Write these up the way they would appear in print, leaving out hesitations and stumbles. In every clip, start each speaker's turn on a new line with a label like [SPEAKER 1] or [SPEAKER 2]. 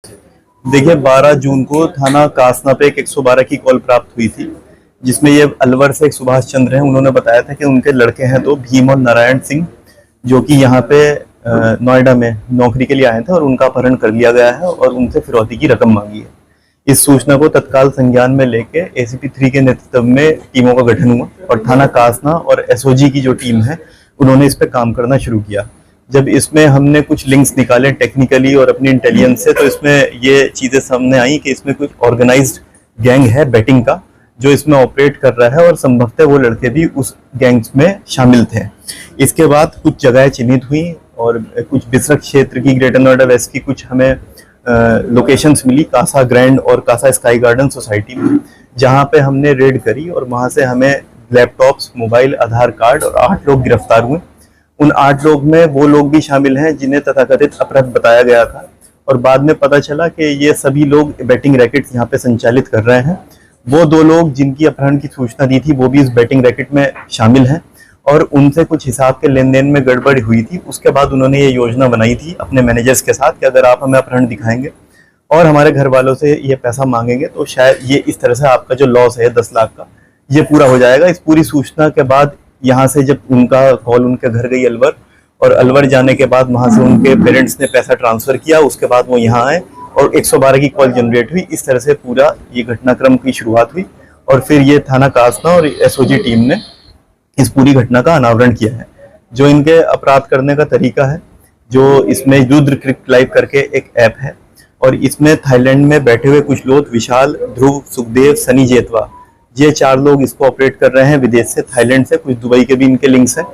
[SPEAKER 1] देखिए 12 जून को थाना कासना पे एक 112 की कॉल प्राप्त हुई थी, जिसमें ये अलवर से एक सुभाष चंद्र हैं। उन्होंने बताया था कि उनके लड़के हैं दो, भीम और नारायण सिंह, जो कि यहाँ पे नोएडा में नौकरी के लिए आए थे और उनका अपहरण कर लिया गया है और उनसे फिरौती की रकम मांगी है। इस सूचना को तत्काल संज्ञान में लेके एसीपी 3 के नेतृत्व में टीमों का गठन हुआ और थाना कासना और एसओजी की जो टीम है उन्होंने इस पे काम करना शुरू किया। जब इसमें हमने कुछ लिंक्स निकाले टेक्निकली और अपनी इंटेलिजेंस से, तो इसमें ये चीजें सामने आई कि इसमें कुछ ऑर्गेनाइज्ड गैंग है बेटिंग का जो इसमें ऑपरेट कर रहा है और संभवतः वो लड़के भी उस गैंग्स में शामिल थे। इसके बाद कुछ जगहें चिन्हित हुई और कुछ बिसरख क्षेत्र की, ग्रेटर नोएडा वेस्ट की कुछ हमें लोकेशंस मिली, कासा ग्रैंड और कासा स्काई गार्डन सोसाइटी में, जहां पे हमने रेड करी और वहां से हमें लैपटॉप्स, मोबाइल, आधार कार्ड और 8 लोग गिरफ्तार हुए। उन 8 लोग में वो लोग भी शामिल हैं जिन्हें तथाकथित अपराध बताया गया था और बाद में पता चला कि ये सभी लोग बेटिंग रैकेट यहाँ पे संचालित कर रहे हैं। वो 2 लोग जिनकी अपहरण की सूचना दी थी वो भी इस बेटिंग रैकेट में शामिल हैं और उनसे कुछ हिसाब के लेन देन में गड़बड़ी हुई थी। उसके बाद उन्होंने ये योजना बनाई थी अपने मैनेजर्स के साथ कि अगर आप हमें अपहरण दिखाएंगे और हमारे घर वालों से ये पैसा मांगेंगे तो शायद ये इस तरह से आपका जो लॉस है 10 लाख का, ये पूरा हो जाएगा। इस पूरी सूचना के बाद यहाँ से जब उनका कॉल उनके घर गई अलवर, और अलवर जाने के बाद वहां से उनके पेरेंट्स ने पैसा ट्रांसफर किया, उसके बाद वो यहाँ आए और 112 की कॉल जनरेट हुई। इस तरह से पूरा ये घटनाक्रम की शुरुआत हुई और फिर ये थाना कासना और एसओजी टीम ने इस पूरी घटना का अनावरण किया है। जो इनके अपराध करने का तरीका है, जो इसमें रुद्र क्रिप्ट लाइव करके एक ऐप है और इसमें थाईलैंड में बैठे हुए कुछ लोग, विशाल, ध्रुव, सुखदेव, सनी जेतवा, ये 4 लोग इसको ऑपरेट कर रहे हैं विदेश से, थाईलैंड से, कुछ दुबई के भी इनके लिंक्स हैं।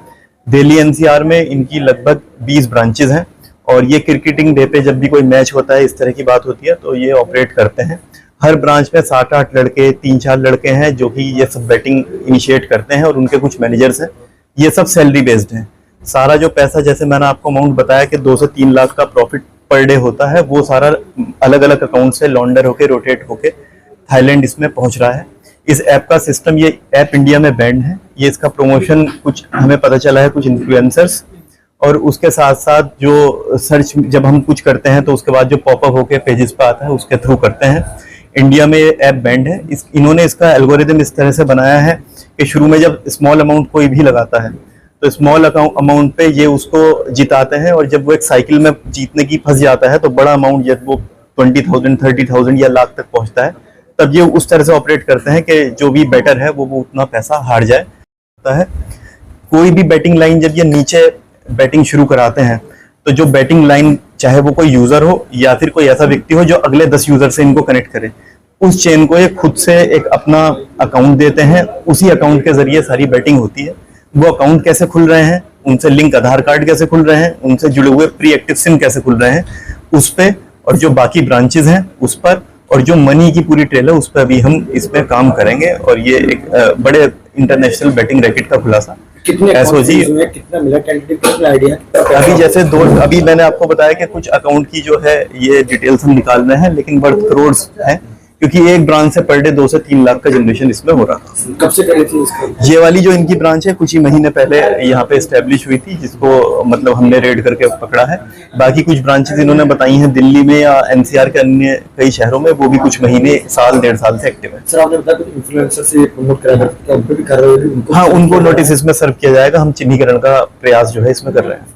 [SPEAKER 1] दिल्ली एनसीआर में इनकी लगभग 20 ब्रांचेज हैं और ये क्रिकेटिंग डे पे जब भी कोई मैच होता है, इस तरह की बात होती है, तो ये ऑपरेट करते हैं। हर ब्रांच में 7-8 लड़के, 3-4 लड़के हैं जो कि ये सब बैटिंग इनिशिएट करते हैं और उनके कुछ मैनेजर्स हैं। ये सब सैलरी बेस्ड हैं। सारा जो पैसा, जैसे मैंने आपको अमाउंट बताया कि 2 से 3 लाख का प्रॉफिट पर डे होता है, वो सारा अलग अलग अकाउंट से लॉन्डर होके, रोटेट होके थाईलैंड इसमें पहुंच रहा है। इस ऐप का सिस्टम, ये ऐप इंडिया में बैंड है। ये इसका प्रमोशन कुछ हमें पता चला है कुछ इन्फ्लुएंसर्स और उसके साथ साथ जो सर्च जब हम कुछ करते हैं तो उसके बाद जो पॉपअप होके पेजेस पे आता है उसके थ्रू करते हैं। इंडिया में ये ऐप बैंड है। इन्होंने इसका एल्गोरिदम इस तरह से बनाया है कि शुरू में जब स्मॉल अमाउंट कोई भी लगाता है तो स्मॉल अमाउंट पे ये उसको जिताते हैं और जब वो एक साइकिल में जीतने की फंस जाता है तो बड़ा अमाउंट जब वो 20,000, 30,000 या लाख तक पहुंचता है तब ये उस तरह से ऑपरेट करते हैं कि जो भी बैटर है वो उतना पैसा हार जाए। कोई भी बैटिंग लाइन जब ये नीचे बैटिंग शुरू कराते हैं तो जो बैटिंग लाइन, चाहे वो कोई यूजर हो या फिर कोई ऐसा व्यक्ति हो जो अगले 10 यूजर से इनको कनेक्ट करे, उस चेन को ये खुद से एक अपना अकाउंट देते हैं। उसी अकाउंट के जरिए सारी बैटिंग होती है। वो अकाउंट कैसे खुल रहे हैं, उनसे लिंक आधार कार्ड कैसे खुल रहे हैं, उनसे जुड़े हुए प्री एक्टिव सिम कैसे खुल रहे हैं उस पे, और जो बाकी ब्रांचेज हैं उस पर, और जो मनी की पूरी ट्रेल है उस पर भी हम इसमें काम करेंगे। और ये एक बड़े इंटरनेशनल बैटिंग रैकेट का खुलासा एसओजी
[SPEAKER 2] कितना मिला, कितना आइडिया
[SPEAKER 1] अभी जैसे अभी मैंने आपको बताया कि कुछ अकाउंट की जो है ये डिटेल्स हम निकाल रहे हैं, लेकिन वर्थ करोड़ है क्योंकि एक ब्रांच से पर डे 2 से 3 लाख का जनरेशन इसमें हो रहा था।
[SPEAKER 2] कब से करी थी इसको?
[SPEAKER 1] ये वाली जो इनकी ब्रांच है कुछ ही महीने पहले यहाँ पे एस्टेब्लिश हुई थी, जिसको मतलब हमने रेड करके पकड़ा है। बाकी कुछ ब्रांचेस इन्होंने बताई हैं दिल्ली में या एनसीआर के अन्य कई शहरों में, वो भी कुछ महीने, साल, 1.5 साल से एक्टिव है।
[SPEAKER 2] सर आपने बताया कुछ इन्फ्लुएंसर से प्रमोट करा था, क्या उनको भी कर रहे हो?
[SPEAKER 1] हाँ, उनको नोटिस इसमें सर्व किया जाएगा। हम चिन्हीकरण का प्रयास जो है इसमें कर रहे हैं।